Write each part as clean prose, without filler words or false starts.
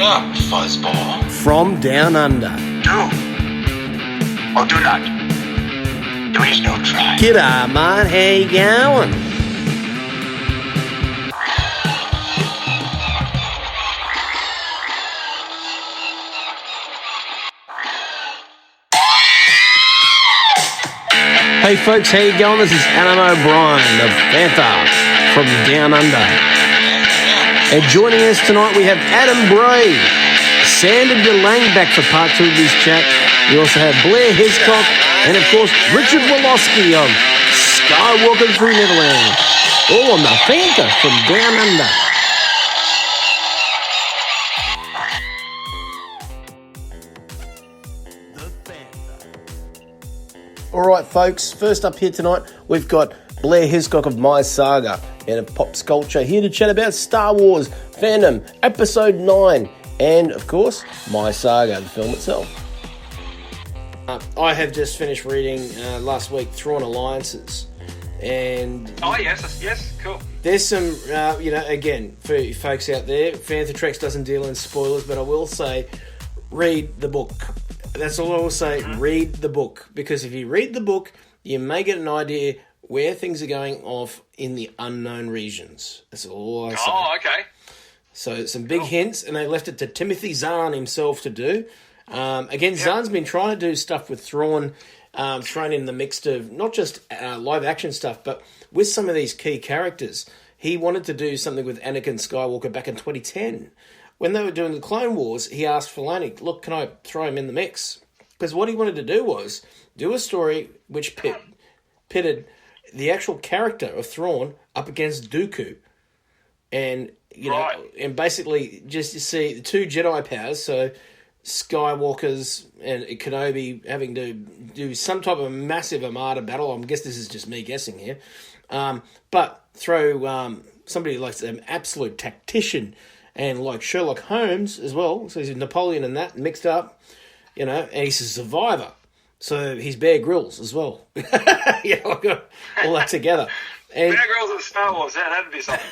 up, fuzzball. From Down Under. Do or do not. There is no try. G'day, mate. How you going? Hey folks, how you going? This is Adam O'Brien of Fantha from Down Under. And joining us tonight we have Adam Bray, Sander De Lange back for part 2 of this chat. We also have Blair Hiscock and of course Richard Woloski of Skywalker Through Neverland. All on the Fantha from Down Under. Alright folks, first up here tonight we've got Blair Hiscock of My Saga and of Pop Culture here to chat about Star Wars fandom episode 9 and of course My Saga, the film itself. I have just finished reading last week Thrawn Alliances and yes, cool. There's some again for you folks out there, Fantha Tracks doesn't deal in spoilers, but I will say read the book. That's all I will say. Read the book, because if you read the book, you may get an idea where things are going off in the unknown regions. That's all I say. Oh, okay. So some big hints, and they left it to Timothy Zahn himself to do. Zahn's been trying to do stuff with Thrawn, thrown in the mix of not just live action stuff, but with some of these key characters. He wanted to do something with Anakin Skywalker back in 2010. When they were doing the Clone Wars, he asked Filoni, look, can I throw him in the mix? Because what he wanted to do was do a story which pitted the actual character of Thrawn up against Dooku. And, and basically just to see the two Jedi powers, so Skywalkers and Kenobi having to do some type of massive armada battle. I guess this is just me guessing here. But throw somebody like an absolute tactician and like Sherlock Holmes as well, so he's Napoleon and that mixed up, and he's a survivor, so he's Bear Grylls as well. All that together. And Bear Grylls of Star Wars, that'd be something.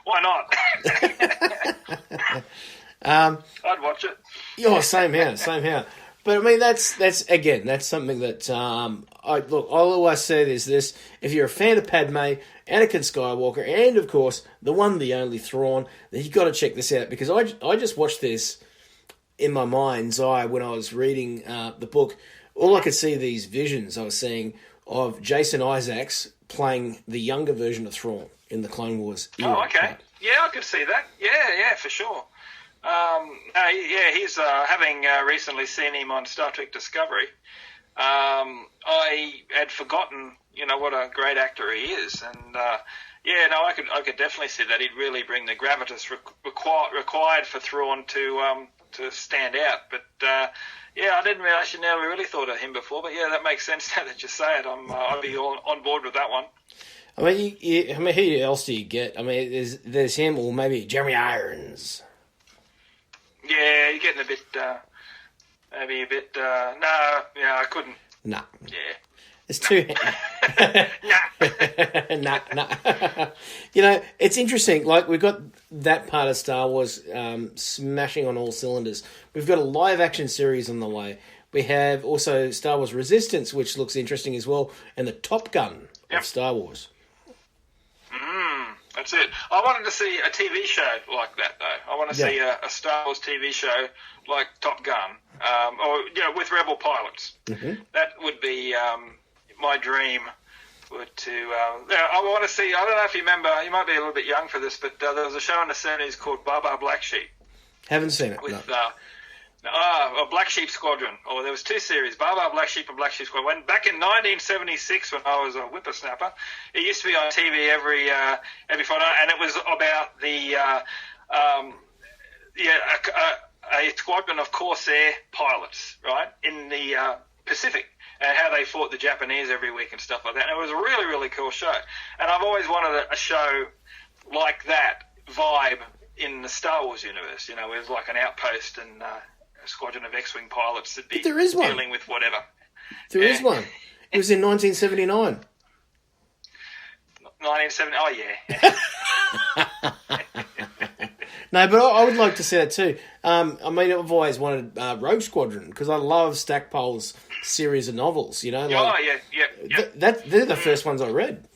Why not? I'd watch it. Same here. But I mean, that's something that I'll always say this: if you're a fan of Padme, Anakin Skywalker, and of course the one, the only Thrawn, then you got to check this out, because I just watched this in my mind's eye when I was reading the book. All I could see these visions I was seeing of Jason Isaacs playing the younger version of Thrawn in the Clone Wars era. Oh, okay. Yeah, I could see that. Yeah, for sure. He's having recently seen him on Star Trek Discovery. I had forgotten, what a great actor he is, and I could definitely see that he'd really bring the gravitas required for Thrawn to stand out. But I didn't realize you never really thought of him before. But yeah, that makes sense now that you say it. I'd be on board with that one. I mean, who else do you get? I mean, there's him, or maybe Jeremy Irons. Yeah, you're getting a bit, I couldn't. Nah. Yeah. It's too... nah. It's interesting. Like, we've got that part of Star Wars smashing on all cylinders. We've got a live-action series on the way. We have also Star Wars Resistance, which looks interesting as well, and the Top Gun of Star Wars. That's it. I wanted to see a TV show like that, though. I want to see a Star Wars TV show like Top Gun, with rebel pilots. Mm-hmm. That would be my dream. I want to see. I don't know if you remember. You might be a little bit young for this, but there was a show in the 70s called Baba Black Sheep. Haven't seen it. With Black Sheep Squadron. There was two series, Baba Black Sheep and Black Sheep Squadron. Back in 1976, when I was a whippersnapper, it used to be on TV every Friday, and it was about a squadron of Corsair pilots, right, in the Pacific, and how they fought the Japanese every week and stuff like that. And it was a really, really cool show. And I've always wanted a show like that vibe in the Star Wars universe, with like an outpost and a squadron of X-Wing pilots that be dealing with whatever. There is one. It was in 1979. 1970. Oh, yeah. No, but I would like to see that too. I mean, I've always wanted Rogue Squadron because I love Stackpole's series of novels. You know, they're the first ones I read.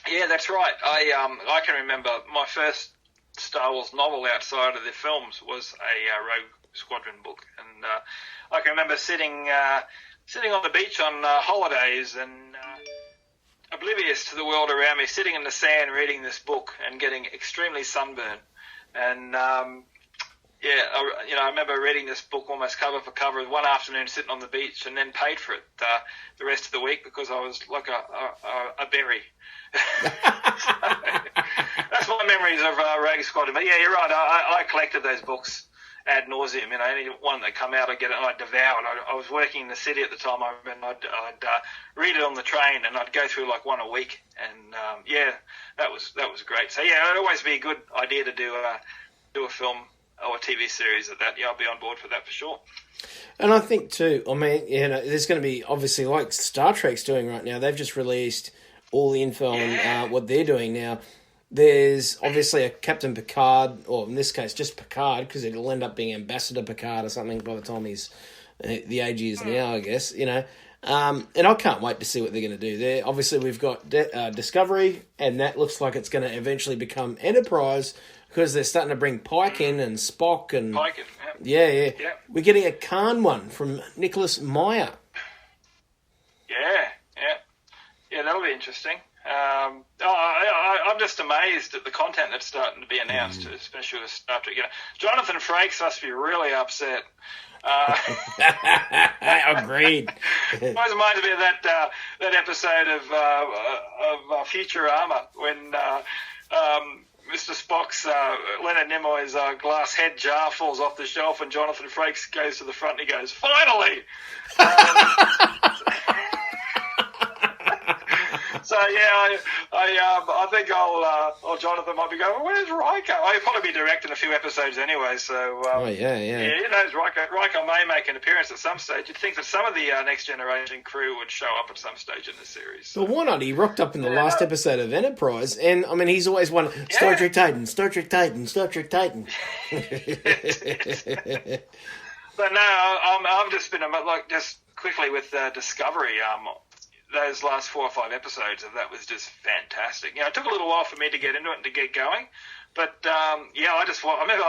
Yeah, that's right. I can remember my first Star Wars novel outside of the films was a Rogue Squadron book, and I can remember sitting on the beach on holidays and oblivious to the world around me, sitting in the sand reading this book and getting extremely sunburned. And I remember reading this book almost cover for cover one afternoon, sitting on the beach, and then paid for it the rest of the week because I was like a berry. That's my memories of Rogue Squadron. But yeah, you're right. I collected those books ad nauseum. You know, any one that come out, I'd get it and I'd devour it. I was working in the city at the time, and I'd read it on the train, and I'd go through like one a week. And that was great. So yeah, it'd always be a good idea to do a film or a TV series of that. Yeah, I'll be on board for that for sure. And I think too, I mean, you know, there's going to be obviously like Star Trek's doing right now. They've just released all the info on what they're doing now. There's obviously a Captain Picard, or in this case, just Picard, because it'll end up being Ambassador Picard or something by the time he's the age he is now, I guess, you know. And I can't wait to see what they're going to do there. Obviously, we've got Discovery, and that looks like it's going to eventually become Enterprise, because they're starting to bring Pike in and Spock. And Pike in, yeah. We're getting a Khan one from Nicholas Meyer. Yeah, that'll be interesting. I'm just amazed at the content that's starting to be announced, especially with Star Trek. You know, Jonathan Frakes must be really upset. Agreed. It always reminds me of that episode of Futurama when Mr. Spock's Leonard Nimoy's glass head jar falls off the shelf, and Jonathan Frakes goes to the front and he goes, "Finally!" So yeah, I think Jonathan might be going, well, "Where's Riker?" He'll probably be directing a few episodes anyway. So yeah. Who knows? Riker may make an appearance at some stage. You'd think that some of the Next Generation crew would show up at some stage in the series. So. Well, why not? He rocked up in the last episode of Enterprise, and I mean, he's always won Star Trek Titan, Star Trek Titan, Star Trek Titan. But no, I've just been just quickly with Discovery. Those last 4 or 5 episodes of that was just fantastic. You know, it took a little while for me to get into it and to get going, but I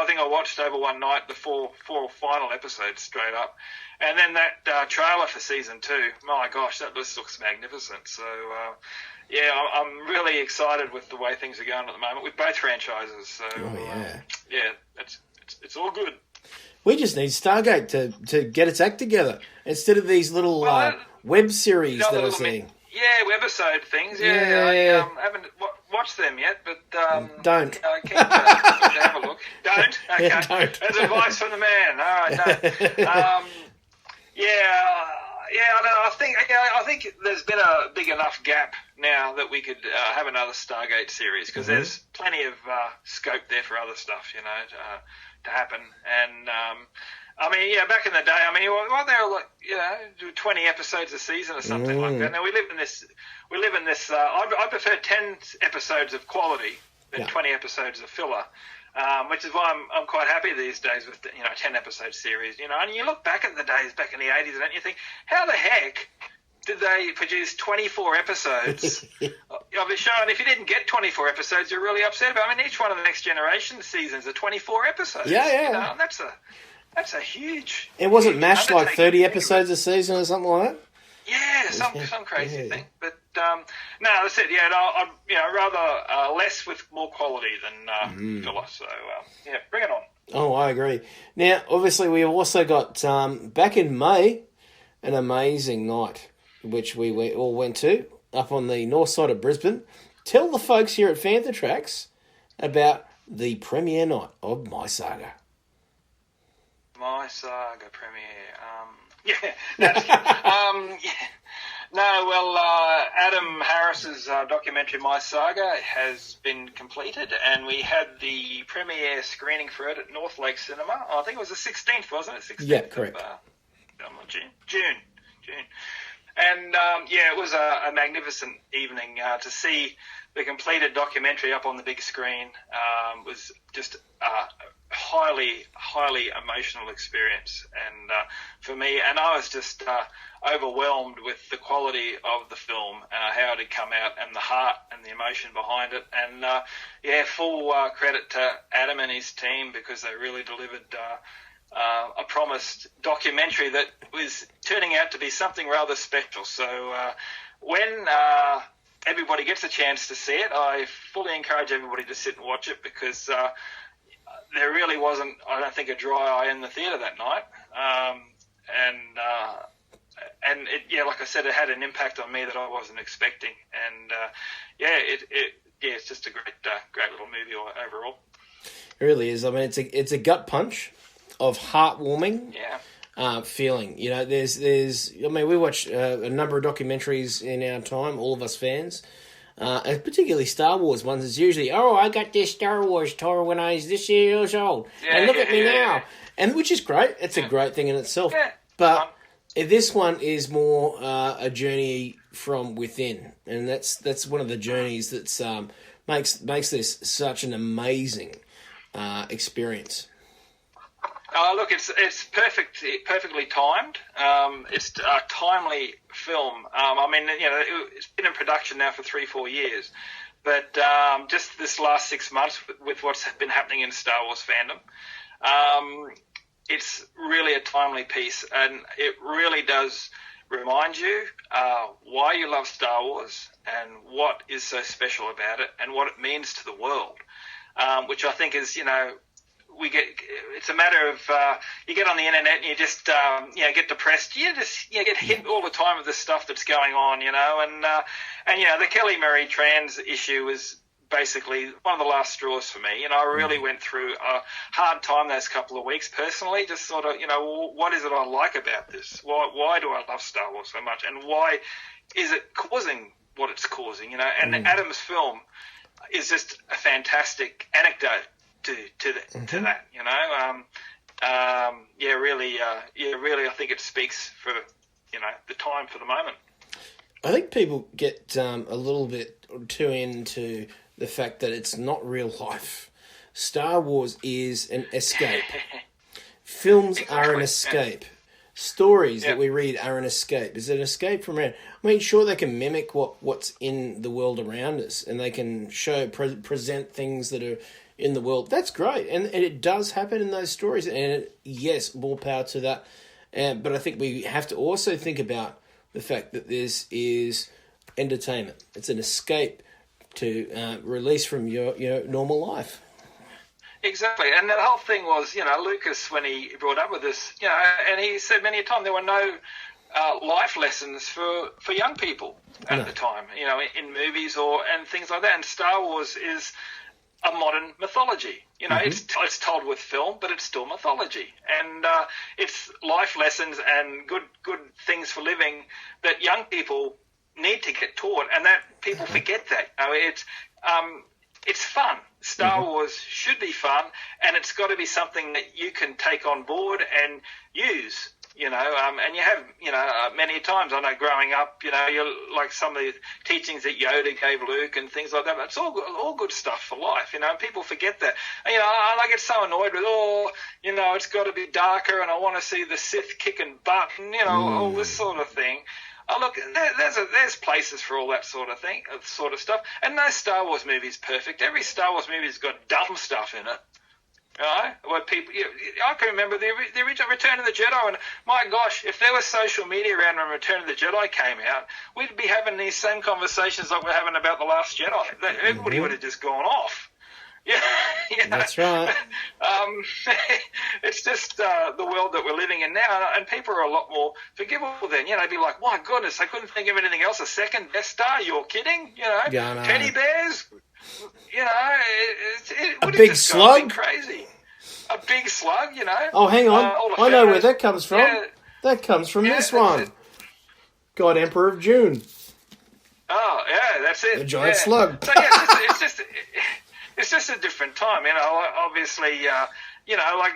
think I watched over one night the four final episodes straight up, and then that trailer for season 2. My gosh, that list looks magnificent. So I'm really excited with the way things are going at the moment with both franchises. So it's all good. We just need Stargate to get its act together instead of these little web series that I'm seeing. Webisode things. I haven't watched them yet, but don't. I can't have a look. Don't. Okay. Yeah, don't. That's advice from the man. All right, don't. I think there's been a big enough gap now that we could have another Stargate series because there's plenty of scope there for other stuff, you know, to happen. And back in the day, there were 20 episodes a season or something like that. Now we live in this. I prefer 10 episodes of quality than 20 episodes of filler. Which is why I'm quite happy these days with 10 episode series. You know, and you look back at the days back in the 80s, and you think, how the heck did they produce 24 episodes of a show? And if you didn't get 24 episodes, you're really upset about it. I mean, each one of the Next Generation seasons are 24 episodes. Yeah. You know, and that's a huge. It wasn't mashed like 30 episodes a season or something like that. Yeah, some crazy thing. But no, that's it. Yeah, I'd rather less with more quality than filler. So bring it on. Oh, I agree. Now, obviously, we also got back in May an amazing night, which we all went to up on the north side of Brisbane. Tell the folks here at Fantha Tracks about the premiere night of My Saga. My Saga premiere. That's good. Adam Harris's documentary My Saga has been completed, and we had the premiere screening for it at North Lake Cinema. I think it was the 16th, wasn't it? 16th yeah, correct. June. And it was a magnificent evening to see the completed documentary up on the big screen. Was just a highly emotional experience, and for me, and I was just overwhelmed with the quality of the film, how it had come out, and the heart and the emotion behind it. And full credit to Adam and his team, because they really delivered a promised documentary that was turning out to be something rather special. So when everybody gets a chance to see it, I fully encourage everybody to sit and watch it, because there really wasn't, I don't think, a dry eye in the theatre that night. And it, like I said, it had an impact on me that I wasn't expecting. And it's just a great little movie overall. It really is. I mean, it's a gut punch of heartwarming feeling. You know, there's. I mean, we watch a number of documentaries in our time, all of us fans, and particularly Star Wars ones. It's usually, I got this Star Wars toy when I was this years old, and look at me now, and which is great. It's a great thing in itself. Yeah. But this one is more a journey from within, and that's one of the journeys that's makes this such an amazing experience. Look, it's perfectly timed. It's a timely film. I mean, it's been in production now for 3-4 years, but just this last 6 months with what's been happening in Star Wars fandom, it's really a timely piece, and it really does remind you why you love Star Wars and what is so special about it and what it means to the world, which I think is, it's a matter of you get on the internet and you just get depressed. You get hit all the time with the stuff that's going on, and the Kelly Marie trans issue was basically one of the last straws for me. I really went through a hard time those couple of weeks personally, just sort of, what is it I like about this? Why do I love Star Wars so much? And why is it causing what it's causing? And Adam's film is just a fantastic anecdote to that. Really, I think it speaks for, the time for the moment. I think people get a little bit too into the fact that it's not real life. Star Wars is an escape. Films are an escape. Stories that we read are an escape. It's an escape from around. I mean, sure, they can mimic what's in the world around us, and they can present things that are in the world. That's great, and it does happen in those stories. And yes, more power to that. But I think we have to also think about the fact that this is entertainment. It's an escape to release from your normal life. Exactly, and the whole thing was, Lucas, when he brought up with this, and he said many a time there were no life lessons for young people at the time, in movies and things like that. And Star Wars is a modern mythology. It's told with film, but it's still mythology, and it's life lessons and good things for living that young people need to get taught, and that people forget that. It's fun. Star Wars should be fun, and it's got to be something that you can take on board and use. And you have, many times, I know growing up, you're like some of the teachings that Yoda gave Luke and things like that. But it's all good stuff for life, and people forget that. And I get so annoyed with, it's got to be darker, and I want to see the Sith kicking butt, and all this sort of thing. Oh, look, there's places for all that sort of thing, sort of stuff. And no Star Wars movie is perfect. Every Star Wars movie's got dumb stuff in it. Where people, I can remember the original Return of the Jedi, and my gosh, if there was social media around when Return of the Jedi came out, we'd be having these same conversations like we're having about The Last Jedi. Everybody would have just gone off. Yeah, That's right. It's just the world that we're living in now, and people are a lot more forgivable then. They'd be like, my goodness, I couldn't think of anything else. A second Death Star? You're kidding? Teddy bears? A big slug? Crazy. A big slug, Oh, hang on. I know where that comes from. Yeah. That comes from this one. God, Emperor of June. Oh, yeah, that's it. A giant slug. So, it's just a different time, obviously, like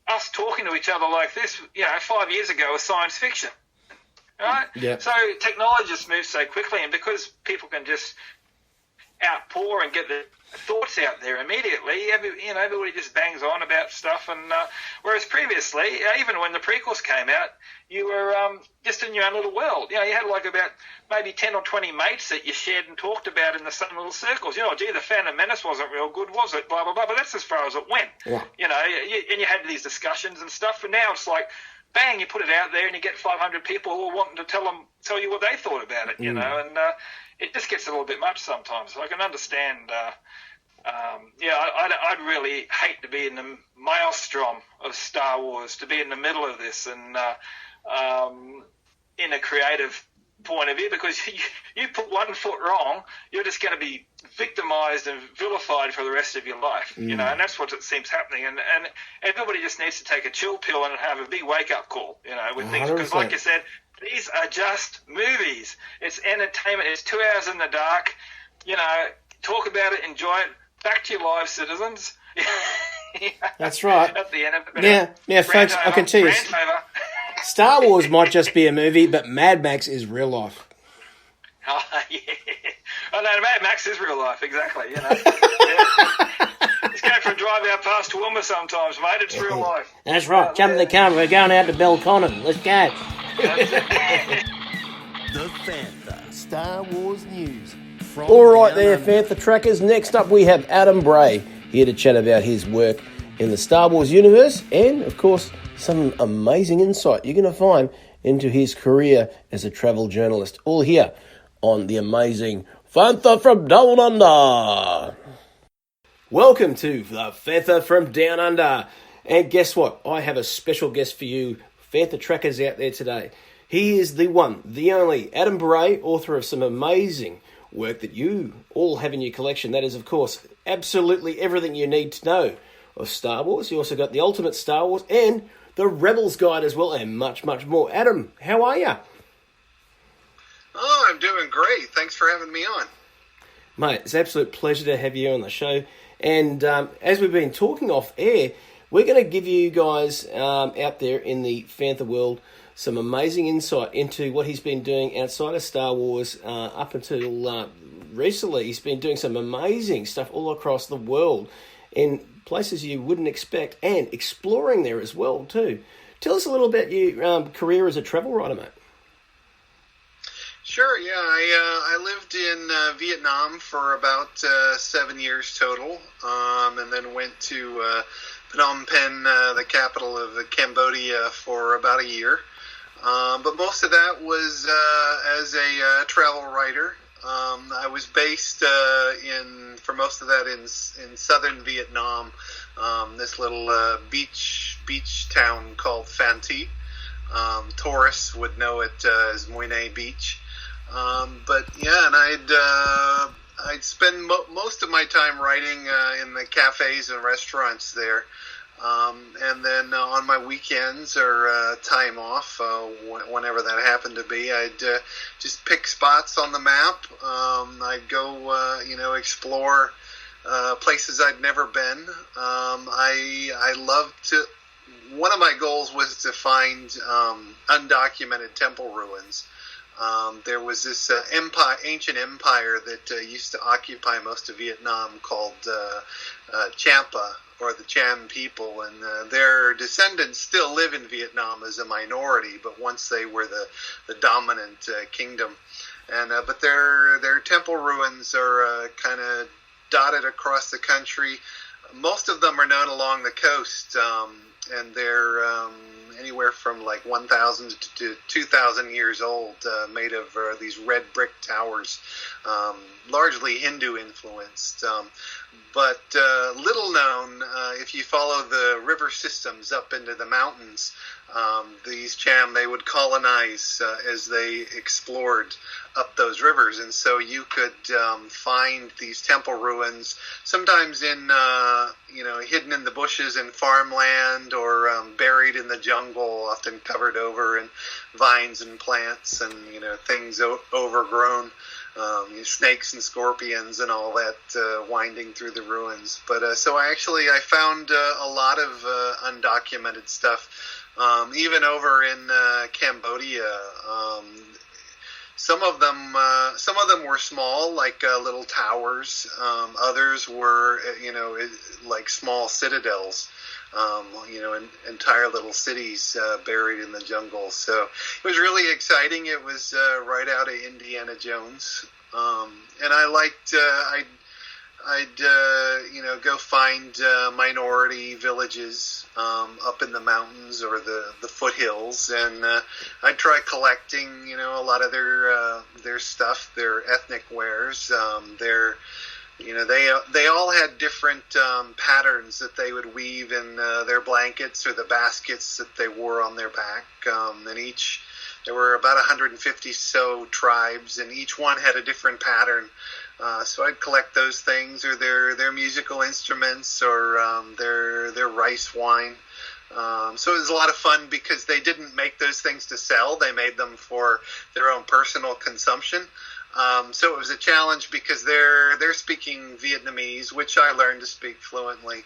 us talking to each other like this, 5 years ago was science fiction. right? Yeah. So technology just moves so quickly, and because people can just outpour and get their thoughts out there immediately, everybody just bangs on about stuff. And whereas previously, even when the prequels came out, you were just in your own little world. You had like about maybe 10 or 20 mates that you shared and talked about in the same little circles. Gee, the Phantom Menace wasn't real good, was it? Blah, blah, blah. But that's as far as it went. Yeah. And you had these discussions and stuff. And now it's like, bang, you put it out there and you get 500 people all wanting to tell you what they thought about it, and it just gets a little bit much sometimes. So I can understand, I'd really hate to be in the maelstrom of Star Wars, to be in the middle of this and in a creative point of view, because you put one foot wrong, you're just going to be victimized and vilified for the rest of your life, and that's what it seems happening. And everybody just needs to take a chill pill and have a big wake-up call, with things. Because like you said, these are just movies. It's entertainment. It's 2 hours in the dark. Talk about it, enjoy it. Back to your lives, citizens. That's right. At the end of it. Now, folks, I can tell you, Star Wars might just be a movie, but Mad Max is real life. Oh, yeah. Oh, no, Mad Max is real life, exactly. It's going from drive out past Toowoomba sometimes, mate. It's real life. That's right. Jump in the car. We're going out to Belconnen. Let's go. The Fantha Star Wars News. All right there, Fantha Trackers. Next up, we have Adam Bray here to chat about his work in the Star Wars universe and, of course, some amazing insight you're going to find into his career as a travel journalist. All here on the amazing Fantha from Down Under. Welcome to the Fantha from Down Under. And guess what? I have a special guest for you, Fantha Trackers out there today. He is the one, the only, Adam Bray, author of some amazing work that you all have in your collection. That is, of course, absolutely everything you need to know of Star Wars. You also got the Ultimate Star Wars and the Rebels Guide as well, and much, much more. Adam, how are you? Oh, I'm doing great. Thanks for having me on. Mate, it's an absolute pleasure to have you on the show. And as we've been talking off air, we're going to give you guys out there in the Fantha world some amazing insight into what he's been doing outside of Star Wars up until recently. He's been doing some amazing stuff all across the world in places you wouldn't expect and exploring there as well too. Tell us a little about your career as a travel writer, mate. Sure, yeah. I lived in Vietnam for about 7 years total, and then went to Phnom Penh, the capital of Cambodia, for about a year. But most of that was as a travel writer. I was based for most of that in southern Vietnam, this little beach town called Phan Thi. Tourists would know it as Mui Ne Beach. But yeah, and I'd spend most of my time writing in the cafes and restaurants there. And then on my weekends or time off, whenever that happened to be, I'd just pick spots on the map. I'd go, explore places I'd never been. I love to. One of my goals was to find undocumented temple ruins. There was this ancient empire that used to occupy most of Vietnam called Champa, or the Cham people, and their descendants still live in Vietnam as a minority, but once they were the dominant kingdom. And but their temple ruins are kind of dotted across the country. Most of them are known along the coast, and they're anywhere from like 1,000 to 2,000 years old, made of these red brick towers, largely Hindu influenced. But little known, if you follow the river systems up into the mountains, these Cham, they would colonize as they explored up those rivers. And so you could find these temple ruins, sometimes in, hidden in the bushes in farmland, or buried in the jungle, often covered over in vines and plants and, things overgrown. Snakes and scorpions and all that winding through the ruins. But so I found a lot of undocumented stuff Even over in Cambodia, some of them were small, like little towers. Others were, like small citadels. Entire little cities buried in the jungle. So it was really exciting. It was right out of Indiana Jones, and I liked. I'd go find minority villages up in the mountains or the foothills, and I'd try collecting, a lot of their stuff, their ethnic wares. They all had different patterns that they would weave in their blankets or the baskets that they wore on their back, and there were about 150 so tribes, and each one had a different pattern. So I'd collect those things, or their musical instruments, or their rice wine. So it was a lot of fun because they didn't make those things to sell; they made them for their own personal consumption. So it was a challenge because they're speaking Vietnamese, which I learned to speak fluently.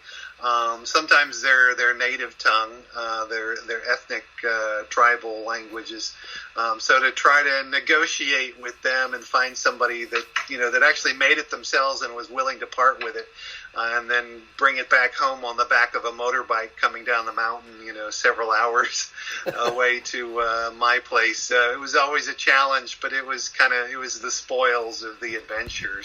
Sometimes their native tongue, their ethnic tribal languages. So to try to negotiate with them and find somebody that actually made it themselves and was willing to part with it, and then bring it back home on the back of a motorbike coming down the mountain, several hours away to my place. It was always a challenge, but it was the spoils of the adventure.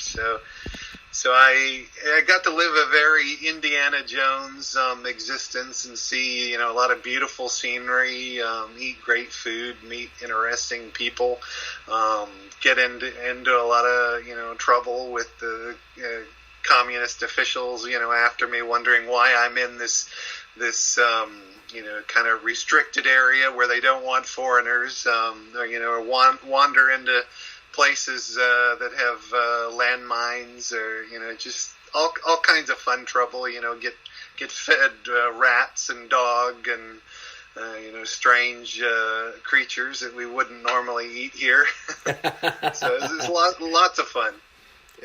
So I got to live a very Indiana Jones existence and see, a lot of beautiful scenery, eat great food, meet interesting people, get into a lot of, trouble with the communist officials, after me, wondering why I'm in this kind of restricted area where they don't want foreigners, or wander into places that have landmines, or just all kinds of fun trouble. Get fed rats and dog and strange creatures that we wouldn't normally eat here. So it's lots of fun.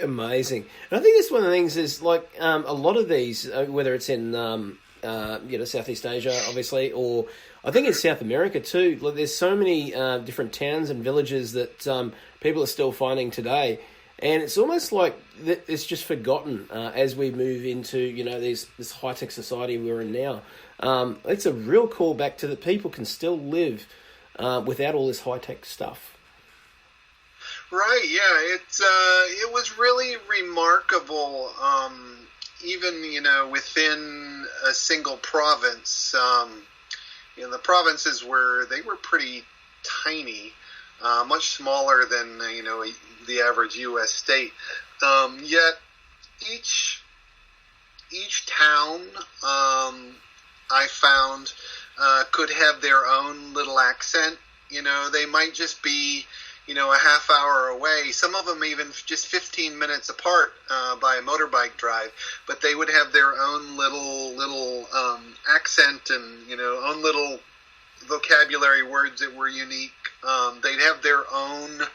Amazing. And I think that's one of the things is like a lot of these, whether it's in Southeast Asia, obviously, or I think in South America too. Like, there's so many different towns and villages that people are still finding today, and it's almost like it's just forgotten as we move into this high tech society we're in now. It's a real callback to that people can still live without all this high tech stuff. Right, yeah, it was really remarkable, even, within a single province. The provinces were pretty tiny, much smaller than, the average U.S. state. Yet each town, I found, could have their own little accent. They might just be, a half hour away. Some of them even just 15 minutes apart by a motorbike drive. But they would have their own little accent and own little vocabulary words that were unique. They'd have their own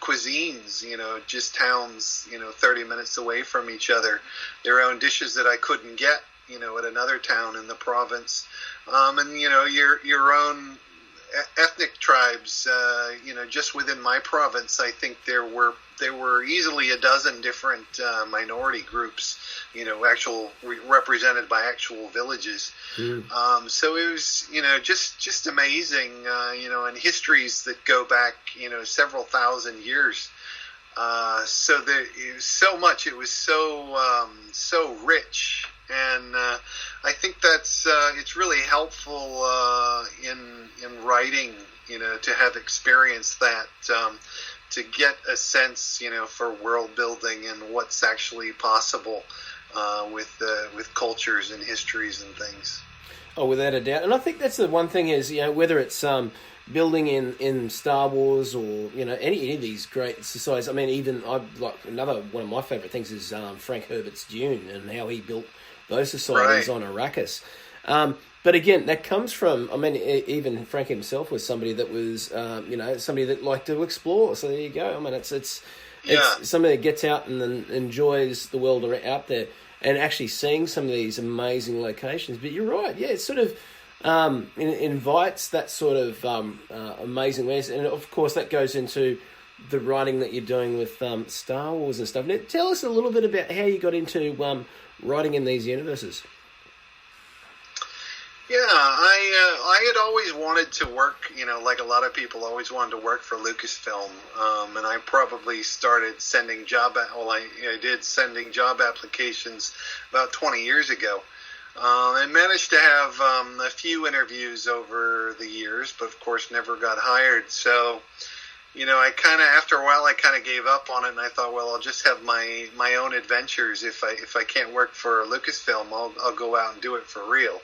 cuisines. Just towns 30 minutes away from each other. Their own dishes that I couldn't get at another town in the province. And your own ethnic tribes, just within my province, I think there were easily a dozen different minority groups, represented by actual villages. So it was, just amazing, and histories that go back, several thousand years. So it was so much. It was so rich. And I think that's it's really helpful in writing, to have experienced that, to get a sense, for world building and what's actually possible with cultures and histories and things. Oh, without a doubt. And I think that's the one thing is, whether it's building in Star Wars or any of these great societies. I mean, even another one of my favourite things is Frank Herbert's Dune and how he built those societies on Arrakis. But again, that comes from, even Frank himself was somebody that was, somebody that liked to explore. So there you go. It's somebody that gets out and then enjoys the world out there. and actually seeing some of these amazing locations. But you're right, yeah, it sort of invites that sort of amazing ways, and of course that goes into the writing that you're doing with Star Wars and stuff. Now, tell us a little bit about how you got into writing in these universes. Yeah, I had always wanted to work, like a lot of people always wanted to work for Lucasfilm, and I probably started sending I did sending job applications about 20 years ago. I managed to have a few interviews over the years, but of course never got hired. So, after a while, I kind of gave up on it, and I thought, well, I'll just have my own adventures. If I can't work for Lucasfilm, I'll go out and do it for real.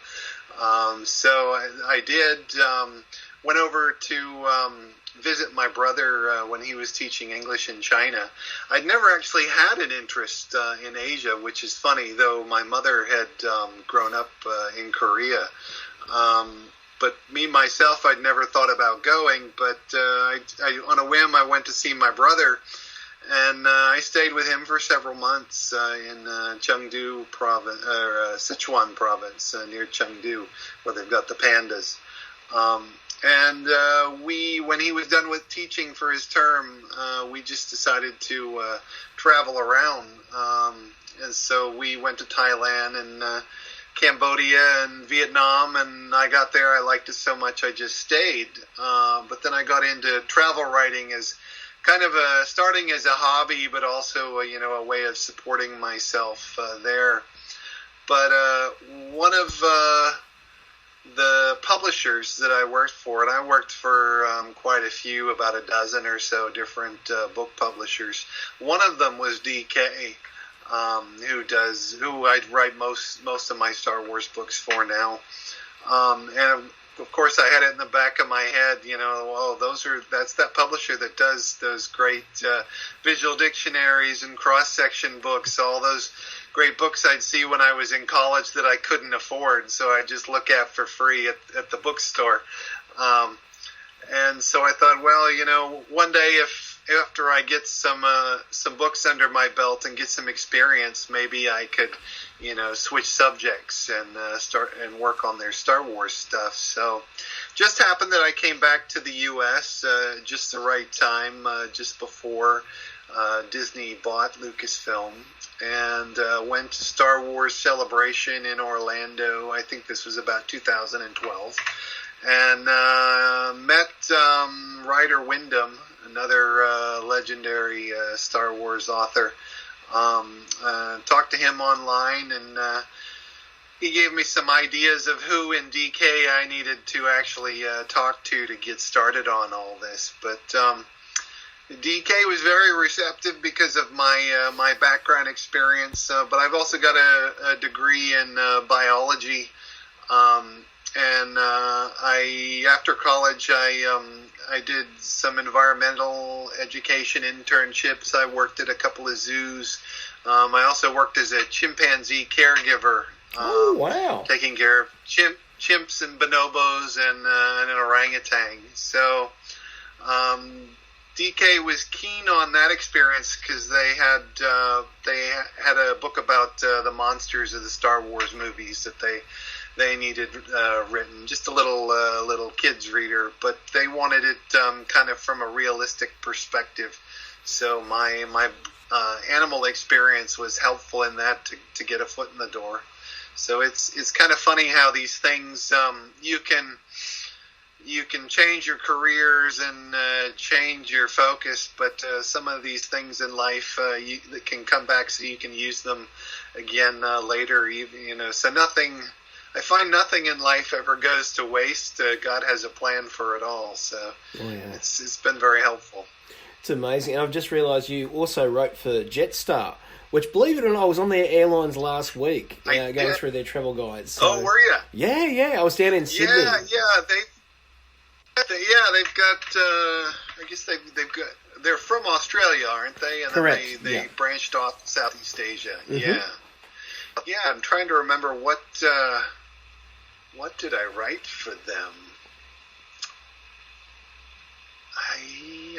So I did. Went over to visit my brother when he was teaching English in China. I'd never actually had an interest in Asia, which is funny, though my mother had grown up in Korea. But me, myself, I'd never thought about going. But I, on a whim, I went to see my brother, and I stayed with him for several months in Chengdu province, or Sichuan province, near Chengdu, where they've got the pandas. When he was done with teaching for his term, we just decided to travel around. And so we went to Thailand and Cambodia and Vietnam, and I got there. I liked it so much I just stayed. But then I got into travel writing as kind of starting as a hobby, but also a way of supporting myself there. But one of the publishers that I worked for, and I worked for quite a few, about a dozen or so different book publishers. One of them was DK, who I'd write most of my Star Wars books for now. And of course, I had it in the back of my head, that's that publisher that does those great visual dictionaries and cross-section books, all those great books I'd see when I was in college that I couldn't afford, so I just look at for free at the bookstore. And so I thought, well, one day after I get some books under my belt and get some experience, maybe I could, switch subjects and start and work on their Star Wars stuff. So, just happened that I came back to the U.S. Just the right time, just before Disney bought Lucasfilm, and went to Star Wars Celebration in Orlando. I think this was about 2012, and met Ryder Wyndham, another legendary Star Wars author. Talked to him online, and he gave me some ideas of who in DK I needed to actually talk to get started on all this. But DK was very receptive because of my background experience, but I've also got a degree in biology, and after college I did some environmental education internships. I worked at a couple of zoos. I also worked as a chimpanzee caregiver. Oh, wow. Taking care of chimps and bonobos and an orangutan. So DK was keen on that experience because they had a book about the monsters of the Star Wars movies that they needed written, just a little kids reader, but they wanted it kind of from a realistic perspective. So my animal experience was helpful in that to get a foot in the door. So it's kind of funny how these things you can change your careers and change your focus, but some of these things in life that can come back so you can use them again later. So nothing. I find nothing in life ever goes to waste. God has a plan for it all, so it's been very helpful. It's amazing. And I've just realised you also wrote for Jetstar, which, believe it or not, I was on their airlines last week going through their travel guides. So, oh, were you? Yeah. I was down in Sydney. Yeah. They've got. I guess they've got. They're from Australia, aren't they? And correct. Then they branched off to Southeast Asia. Mm-hmm. Yeah. I'm trying to remember what did I write for them.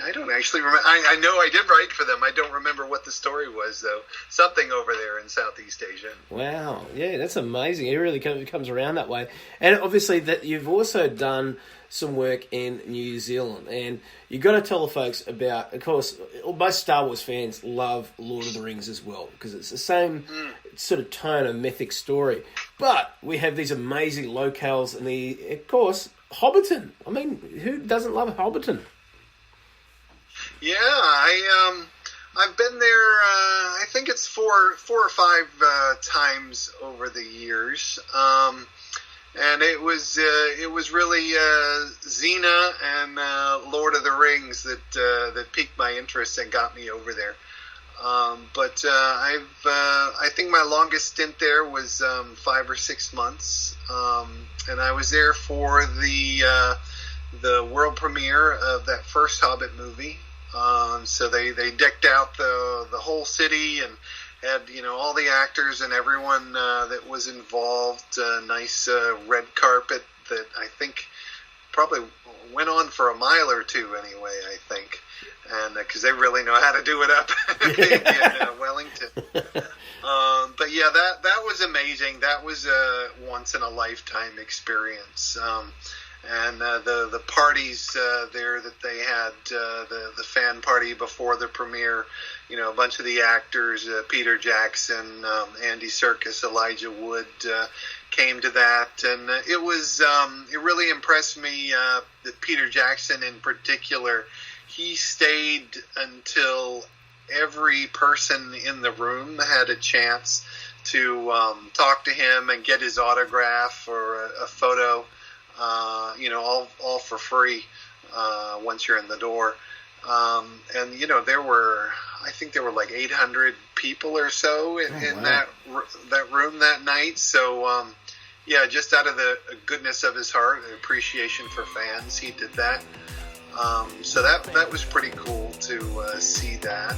I don't actually remember. I know I did write for them. I don't remember what the story was, though. Something over there in Southeast Asia. Wow. Yeah, that's amazing. It really comes around that way. And obviously that you've also done some work in New Zealand. And you've got to tell the folks about, of course, most Star Wars fans love Lord of the Rings as well, because it's the same sort of tone of mythic story. But we have these amazing locales and of course, Hobbiton. I mean, who doesn't love Hobbiton? Yeah, I've been there. I think it's four or five times over the years, and it was really Xena and Lord of the Rings that piqued my interest and got me over there. But I think my longest stint there was 5 or 6 months, and I was there for the world premiere of that first Hobbit movie. So they decked out the whole city and had all the actors and everyone that was involved. Nice red carpet that I think probably went on for a mile or two anyway. I think. And because they really know how to do it up in Wellington. But yeah, that was amazing. That was a once in a lifetime experience. And the parties there that they had, the fan party before the premiere, a bunch of the actors, Peter Jackson, Andy Serkis, Elijah Wood, came to that, and it was it really impressed me that Peter Jackson in particular. He stayed until every person in the room had a chance to talk to him and get his autograph or a photo, all for free once you're in the door. And, I think there were like 800 people or so in that room that night. So, just out of the goodness of his heart, the appreciation for fans, he did that. So that was pretty cool to see that.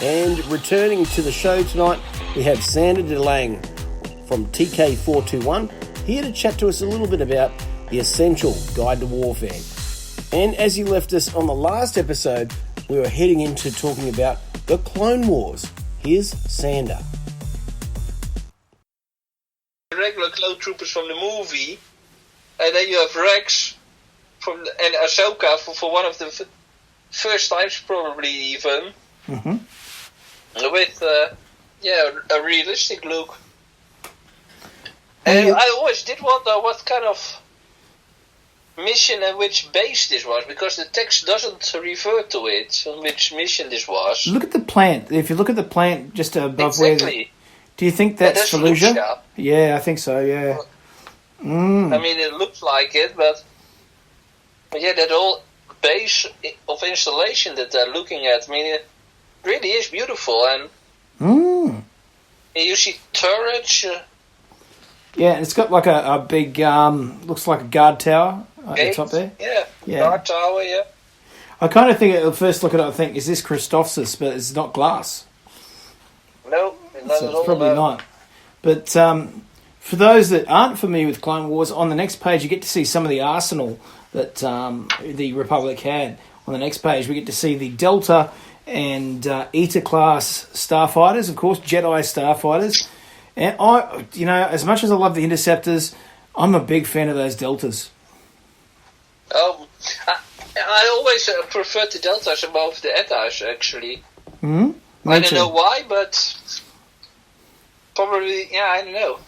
And returning to the show tonight, we have Sander De Lange from TK421 here to chat to us a little bit about the Essential Guide to Warfare. And as you left us on the last episode, we were heading into talking about the Clone Wars. Here's Sander. Regular clone troopers from the movie, and then you have Rex and Ahsoka for one of the first times, probably even, with a realistic look. And I always did wonder what kind of mission and which base this was, because the text doesn't refer to it, on which mission this was. Look at the plant. If you look at the plant just above exactly. Do you think that's Fallujah? Fallujah. Yeah, I think so, yeah. I mean, it looks like it, but that whole base of installation that they're looking at, I mean, it really is beautiful, and you see turrets. Yeah, and it's got like a big, looks like a guard tower at the top there. Yeah, guard tower, yeah. I kind of think, at first look at it, I think, is this Christophsis, but it's not glass. No, not so at it's all. probably not. But for those that aren't familiar with Clone Wars, on the next page you get to see some of the arsenal that the Republic had. On the next page we get to see the Delta and Eta class starfighters, of course, Jedi starfighters. And I, as much as I love the Interceptors, I'm a big fan of those Deltas. I always preferred the Deltas above the Etas, actually. I don't know why, but probably, I don't know.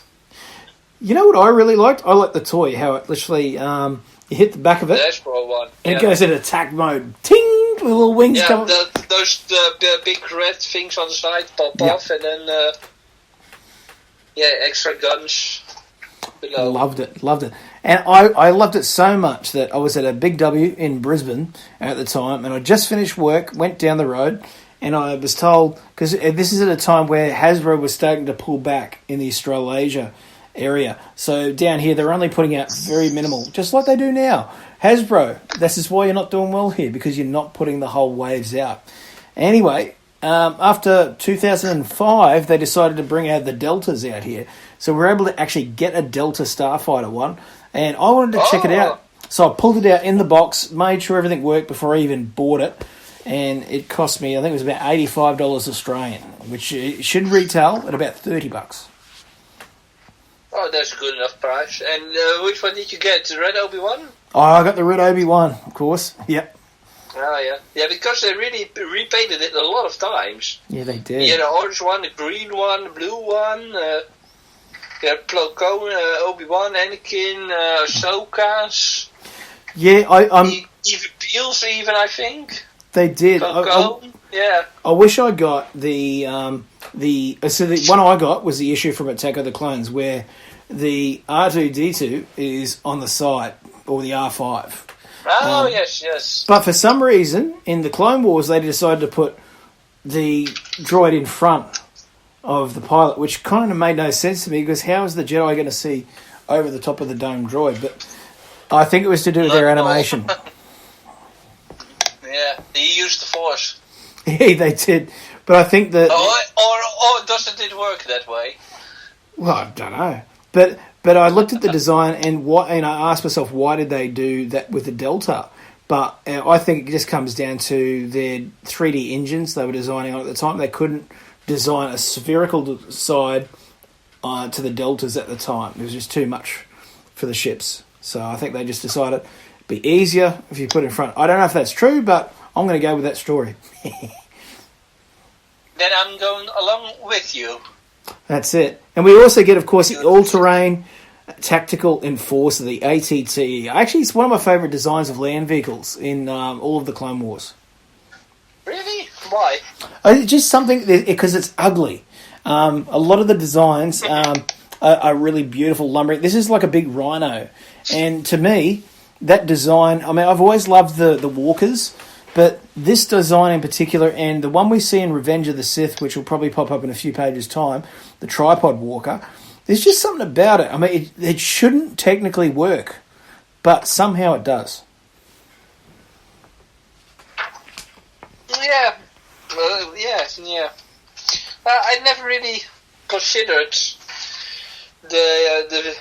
You know what I really liked? I liked the toy, how it literally, you hit the back of it, Dashboard one, and it goes in attack mode. Ting! With little wings coming. The big red things on the side pop off, and then, extra guns below. Loved it. And I loved it so much that I was at a Big W in Brisbane at the time, and I just finished work, went down the road, and I was told, because this is at a time where Hasbro was starting to pull back in the Australasia area. So down here, they're only putting out very minimal, just like they do now. Hasbro, this is why you're not doing well here, because you're not putting the whole waves out. Anyway, after 2005, they decided to bring out the Deltas out here. So we were able to actually get a Delta Starfighter one, and I wanted to check it out. So I pulled it out in the box, made sure everything worked before I even bought it, and it cost me, I think it was about $85 Australian, which it should retail at about $30. Oh, that's a good enough price. And which one did you get? The red Obi-Wan? Oh, I got the red Obi-Wan, of course. Yep. Oh, yeah. Yeah, because they really repainted it a lot of times. Yeah, they did. Yeah, the orange one, the green one, the blue one. Plo Koon, Obi-Wan, Anakin, Ahsoka's. Yeah, Even Peels, even, I think. They did. Yeah. I wish I got the one I got was the issue from Attack of the Clones where the R2-D2 is on the side, or the R5. Oh, yes. But for some reason, in the Clone Wars, they decided to put the droid in front of the pilot, which kind of made no sense to me, because how is the Jedi going to see over the top of the dome droid? But I think it was to do with their animation. Yeah, they used the Force. Yeah, they did. But I think that... Or doesn't it work that way? Well, I don't know. But I looked at the design and I asked myself, why did they do that with the Delta? But I think it just comes down to their 3D engines they were designing on at the time. They couldn't design a spherical side to the Deltas at the time. It was just too much for the ships. So I think they just decided it'd be easier if you put it in front. I don't know if that's true, but I'm going to go with that story. Then I'm going along with you. That's it. And we also get, of course, the all-terrain tactical enforcer, the ATT. Actually, it's one of my favourite designs of land vehicles in all of the Clone Wars. Really? Why? It's just something, because it's ugly. A lot of the designs are really beautiful, lumbering. This is like a big rhino. And to me, that design, I mean, I've always loved the walkers, but this design in particular, and the one we see in Revenge of the Sith, which will probably pop up in a few pages' time, the tripod walker, there's just something about it. I mean, it shouldn't technically work, but somehow it does. Yeah. Yeah. I never really considered the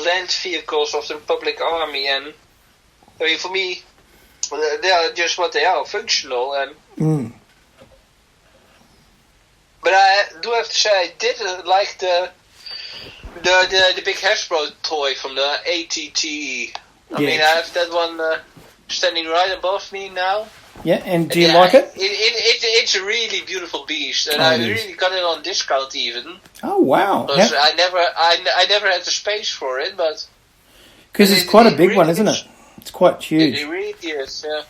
land vehicles of the Republic Army, and I mean, for me, they are just what they are, functional. And but I do have to say, I did like the big Hasbro toy from the ATT. I mean, I have that one standing right above me now. Yeah, and do you like it? It's a really beautiful beast, and I really got it on discount even. Oh wow! Because I never had the space for it, but because it's quite a big one, isn't it? It's quite huge. It really is, yeah,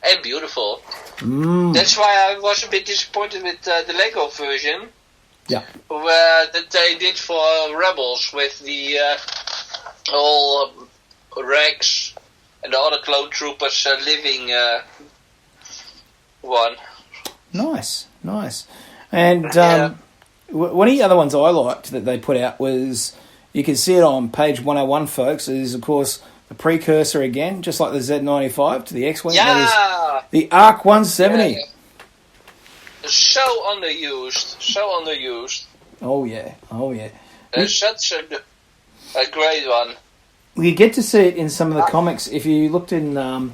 and beautiful. That's why I was a bit disappointed with the Lego version. Yeah, that they did for Rebels with the all Rex and the other clone troopers living one. Nice. And one of the other ones I liked that they put out was, you can see it on page 101, folks, is of course the precursor again, just like the Z95 to the X-Wing. Yeah! That is the Arc 170. Yeah. So underused. Oh yeah. It's such a great one. You get to see it in some of the comics. If you looked in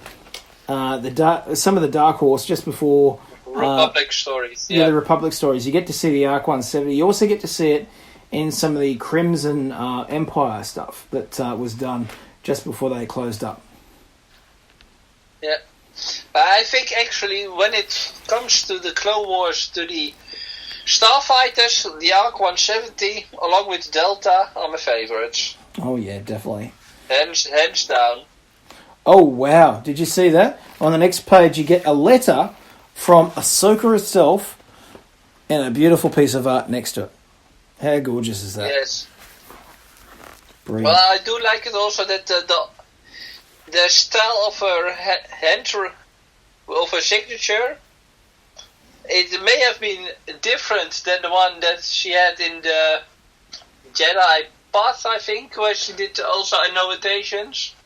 some of the Dark Horse just before Republic stories. Yeah, the Republic stories. You get to see the Arc 170. You also get to see it in some of the Crimson Empire stuff that was done just before they closed up. Yeah. I think actually when it comes to the Clone Wars, to the Starfighters, the Arc 170, along with Delta, are my favourites. Oh yeah, definitely. Hands down. Oh wow, did you see that? On the next page you get a letter from Ahsoka herself and a beautiful piece of art next to it. How gorgeous is that? Yes. Brilliant. Well, I do like it also that the style of her of her signature, it may have been different than the one that she had in the Jedi Path, I think, where she did also annotations.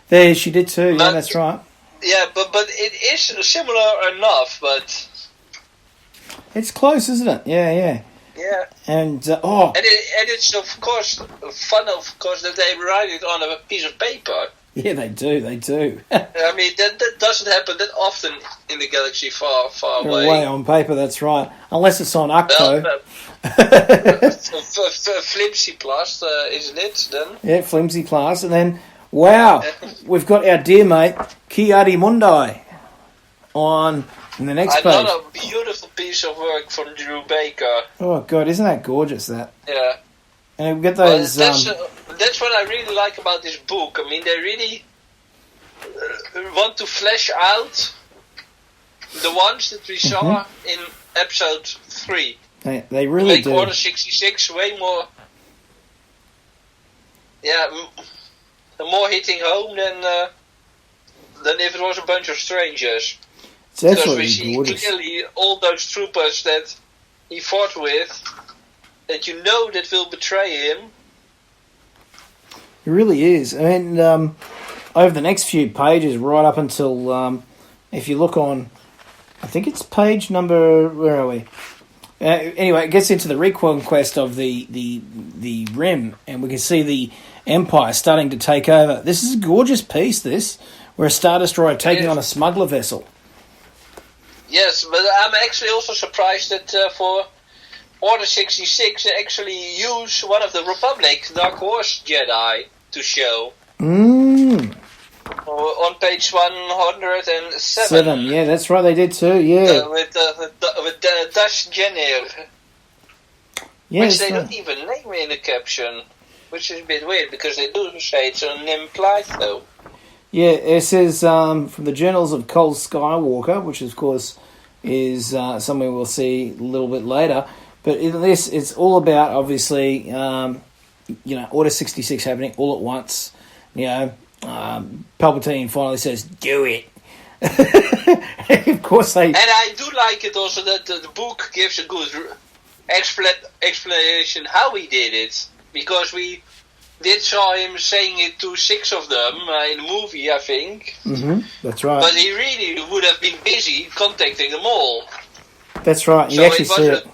There, she did too. Yeah, that's right. Yeah, but it is similar enough. But It's close, isn't it? Yeah. Yeah. And and it's of course fun, of course, that they write it on a piece of paper. Yeah, they do. I mean, that doesn't happen that often in the galaxy far away. Away on paper, that's right. Unless it's on Ukto. Flimsy plast, isn't it, then? Yeah, flimsy plast. And then, wow, we've got our dear mate, Kiadi Mundai, on the next page. Another beautiful piece of work from Drew Baker. Oh, God, isn't that gorgeous, that? Yeah. And we get those... That's what I really like about this book. I mean, they really want to flesh out the ones that we saw in episode 3. They really do. Make Order 66 way more... Yeah, more hitting home than if it was a bunch of strangers. It's absolutely because we see gorgeous. clearly all those troopers that he fought with, that you know that will betray him. It really is. And over the next few pages, right up until, if you look on, I think it's page number, where are we? Anyway, it gets into the reconquest of the Rim, and we can see the Empire starting to take over. This is a gorgeous piece, where a Star Destroyer taking on a smuggler vessel. Yes, but I'm actually also surprised that for Order 66 they actually use one of the Republic Dark Horse Jedi to show. On page 107. Yeah, that's right, they did too, yeah. With Dash Jenner. Yeah, which they don't even name in the caption. Which is a bit weird, because they do say it's an implied though. Yeah, it says from the Journals of Cole Skywalker, which of course is something we'll see a little bit later. But in this, it's all about, obviously, Order 66 happening all at once. Palpatine finally says, "Do it." Of course they... And I do like it also that the book gives a good explanation how he did it. Because we did saw him saying it to 6 of them in the movie, I think. That's right. But he really would have been busy contacting them all. That's right. You actually see it.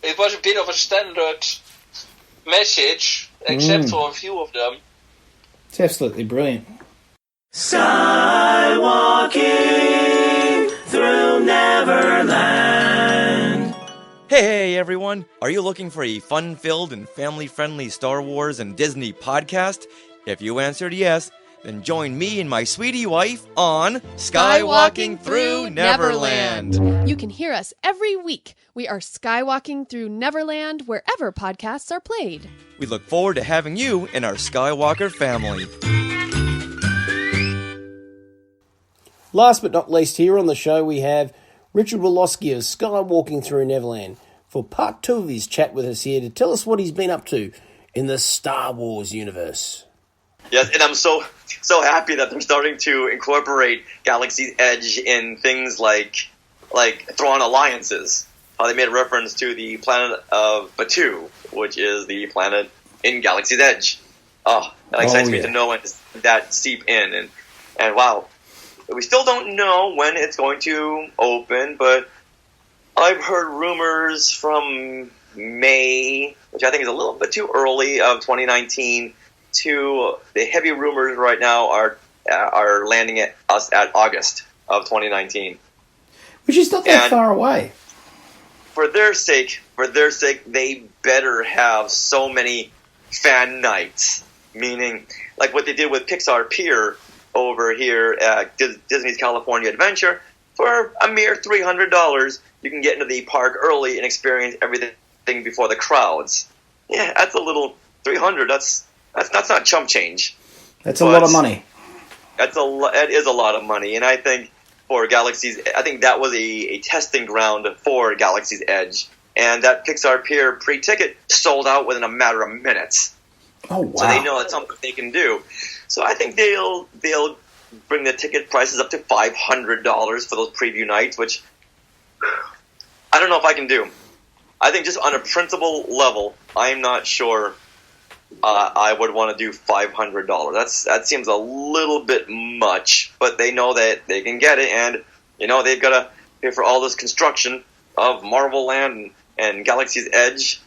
It was a bit of a standard message, except for a few of them. It's absolutely brilliant. Skywalking through Neverland. Hey everyone! Are you looking for a fun-filled and family-friendly Star Wars and Disney podcast? If you answered yes, then join me and my sweetie wife on Skywalking Through Neverland. You can hear us every week. We are Skywalking Through Neverland wherever podcasts are played. We look forward to having you in our Skywalker family. Last but not least, here on the show we have Richard Woloski of Skywalking Through Neverland for part 2 of his chat with us here to tell us what he's been up to in the Star Wars universe. Yes, and I'm so happy that they're starting to incorporate Galaxy's Edge in things like Thrawn alliances. How they made a reference to the planet of Batuu, which is the planet in Galaxy's Edge. Oh, that excites me to know when that seep in. And wow, we still don't know when it's going to open, but I've heard rumors from May, which I think is a little bit too early, of 2019, to the heavy rumors right now are landing at us at August of 2019. Which is not that far away. For their sake, they better have so many fan nights. Meaning, like what they did with Pixar Pier over here at Disney's California Adventure. For a mere $300, you can get into the park early and experience everything before the crowds. Yeah, that's a little $300. That's not chump change. That's a lot of money. That is a lot of money, and I think for Galaxy's, I think that was a testing ground for Galaxy's Edge, and that Pixar Pier pre-ticket sold out within a matter of minutes. Oh wow! So they know that's something they can do. So I think they'll bring the ticket prices up to $500 for those preview nights, which I don't know if I can do. I think just on a principle level, I'm not sure I would want to do $500. That seems a little bit much, but they know that they can get it, and they've got to pay for all this construction Marvel Land and Galaxy's Edge.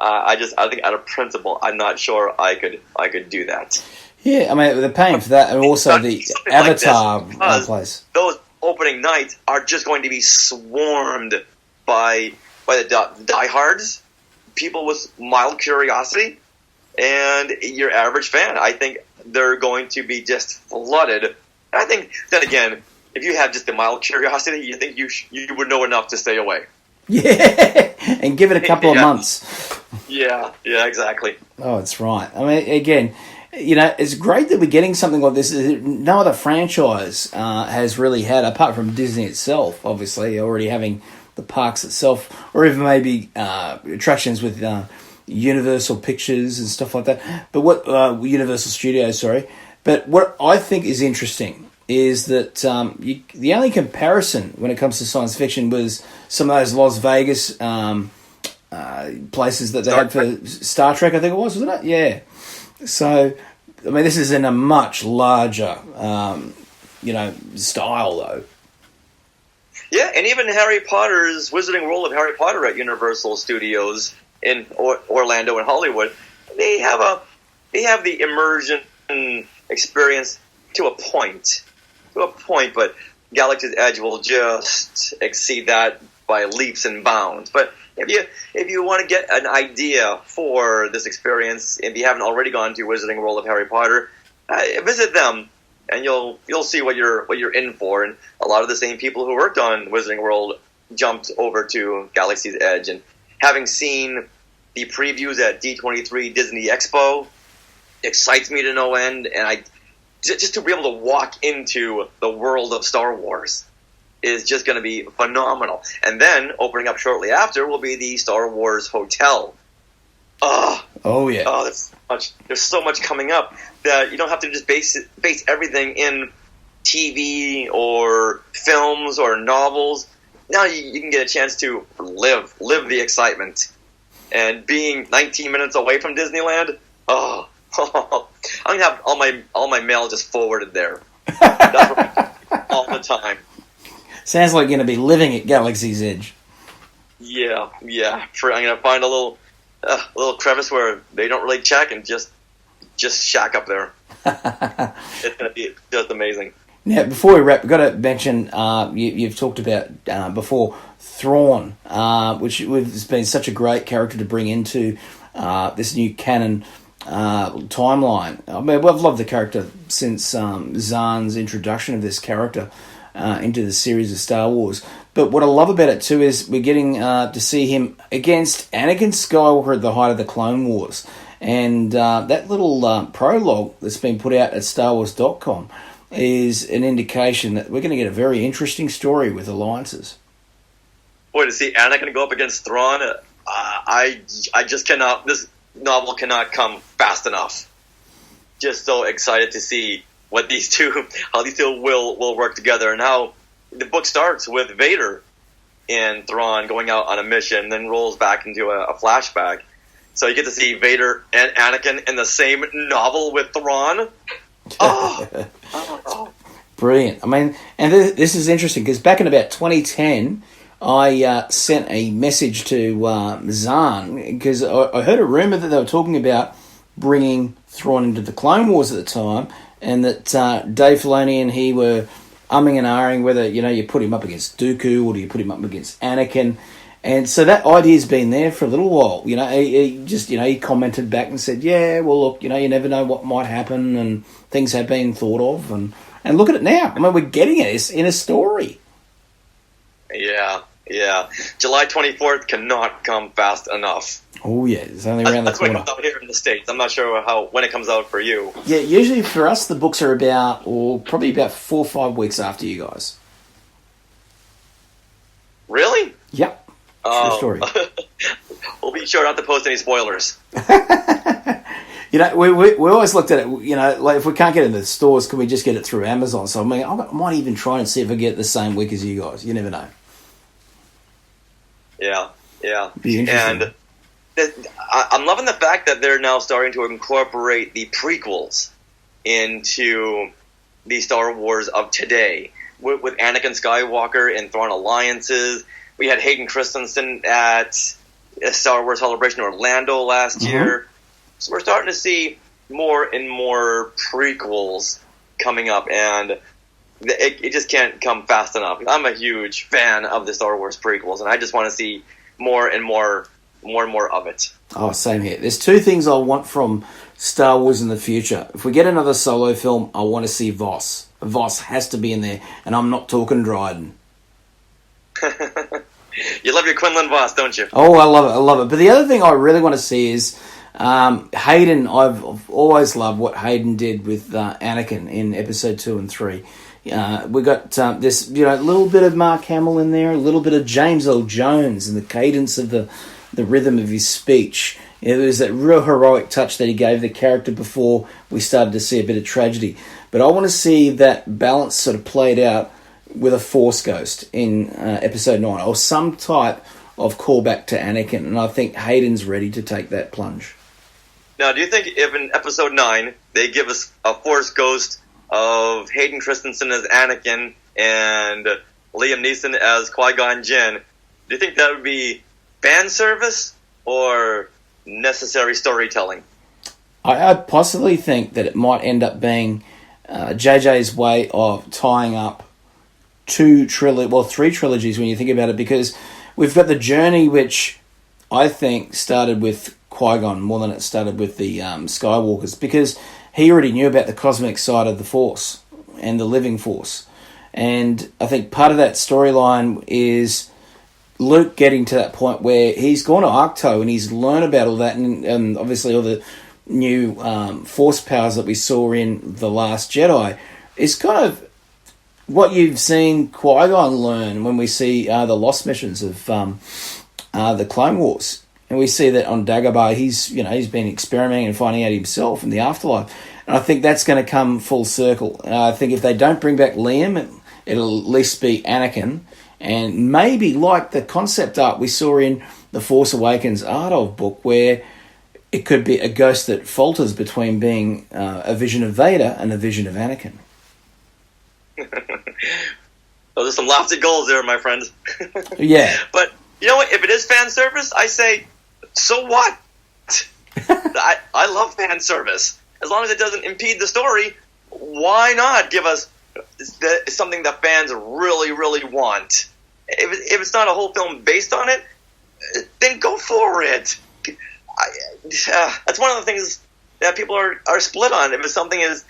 I think out of principle, I'm not sure I could do that. Yeah, I mean, they're paying for that, and also the Avatar place. Those opening nights are just going to be swarmed by the diehards, people with mild curiosity, and your average fan. I think they're going to be just flooded. I think, then again, if you have just the mild curiosity, you think you would know enough to stay away. Yeah, and give it a couple of months. Yeah, exactly. Oh, that's right. I mean, again, it's great that we're getting something like this. No other franchise has really had, apart from Disney itself, obviously, already having the parks itself, or even maybe attractions with Universal Pictures and stuff like that. But Universal Studios, sorry. But what I think is interesting is that the only comparison when it comes to science fiction was some of those Las Vegas places that they had for Star Trek, I think it was, wasn't it? Yeah. So, I mean, this is in a much larger, style, though. Yeah, and even Harry Potter's Wizarding World of Harry Potter at Universal Studios in Orlando and Hollywood, they have the immersion experience to a point, but Galaxy's Edge will just exceed that by leaps and bounds. But if you want to get an idea for this experience, if you haven't already gone to Wizarding World of Harry Potter, visit them, and you'll see what you're in for. And a lot of the same people who worked on Wizarding World jumped over to Galaxy's Edge. And having seen the previews at D23 Disney Expo, excites me to no end. And just to be able to walk into the world of Star Wars is just going to be phenomenal. And then, opening up shortly after, will be the Star Wars Hotel. Oh, yeah. Oh, there's so much coming up that you don't have to just base everything in TV or films or novels. Now you can get a chance to live the excitement. And being 19 minutes away from Disneyland, I'm going to have all my mail just forwarded there. That's what all the time. Sounds like you're going to be living at Galaxy's Edge. Yeah. I'm going to find a little crevice where they don't really check and just shack up there. It's going to be just amazing. Now, before we wrap, we've got to mention, you've talked about before, Thrawn, which has been such a great character to bring into this new canon timeline. I mean, I've loved the character since Zahn's introduction of this character into the series of Star Wars. But what I love about it too is we're getting to see him against Anakin Skywalker at the height of the Clone Wars. And that little prologue that's been put out at StarWars.com is an indication that we're going to get a very interesting story with alliances. Boy, to see Anakin go up against Thrawn, I just cannot. This novel cannot come fast enough. Just so excited to see how these two will work together, and how the book starts with Vader and Thrawn going out on a mission, then rolls back into a flashback. So you get to see Vader and Anakin in the same novel with Thrawn. Brilliant. I mean, and this is interesting because back in about 2010, I sent a message to Zahn because I heard a rumor that they were talking about bringing Thrawn into the Clone Wars at the time, and that Dave Filoni and he were umming and ahhing whether you put him up against Dooku or do you put him up against Anakin. And so that idea's been there for a little while. He commented back and said, yeah, well, look, you never know what might happen, and things have been thought of, and look at it now. I mean, we're getting it in a story. Yeah. July 24th cannot come fast enough. Oh, yeah, it's only around the corner. That's when it comes out here in the States. I'm not sure when it comes out for you. Yeah, usually for us, the books are probably about 4 or 5 weeks after you guys. Really? Yep. True story. We'll be sure not to post any spoilers. We always looked at it, like if we can't get it in the stores, can we just get it through Amazon? So, I mean, I might even try and see if I get it the same week as you guys. You never know. Yeah. Be interesting. And I'm loving the fact that they're now starting to incorporate the prequels into the Star Wars of today. With Anakin Skywalker and Thrawn alliances, We had Hayden Christensen at Star Wars Celebration Orlando last year. So we're starting to see more and more prequels coming up, and it just can't come fast enough. I'm a huge fan of the Star Wars prequels, and I just want to see more and more of it. Oh, same here. There's two things I want from Star Wars in the future. If we get another Solo film, I want to see Voss. Voss has to be in there, and I'm not talking Dryden. You love your Quinlan Voss, don't you? Oh, I love it. But the other thing I really want to see is Hayden. I've always loved what Hayden did with Anakin in Episode 2 and 3. We got this, a little bit of Mark Hamill in there, a little bit of James Earl Jones, and the cadence of the rhythm of his speech. It was that real heroic touch that he gave the character before we started to see a bit of tragedy. But I want to see that balance sort of played out with a Force Ghost in Episode 9, or some type of callback to Anakin, and I think Hayden's ready to take that plunge. Now, do you think if in Episode 9 they give us a Force Ghost of Hayden Christensen as Anakin and Liam Neeson as Qui-Gon Jinn, do you think that would be fan service or necessary storytelling? I possibly think that it might end up being JJ's way of tying up three trilogies when you think about it, because we've got the journey which I think started with Qui-Gon more than it started with the Skywalkers, because he already knew about the cosmic side of the Force and the living Force. And I think part of that storyline is Luke getting to that point where he's gone to Ahch-To and he's learned about all that, and obviously all the new Force powers that we saw in The Last Jedi is kind of what you've seen Qui-Gon learn when we see the Lost missions of the Clone Wars. And we see that on Dagobah, he's been experimenting and finding out himself in the afterlife. And I think that's going to come full circle. I think if they don't bring back Liam, it'll at least be Anakin. And maybe like the concept art we saw in the Force Awakens Art of book, where it could be a ghost that falters between being a vision of Vader and a vision of Anakin. Well, there's some lofty goals there, my friend. Yeah. But you know what? If it is fan service, I say, so what? I love fan service. As long as it doesn't impede the story, why not give us something that fans really, really want? If it's not a whole film based on it, then go for it. That's one of the things that people are split on. If something is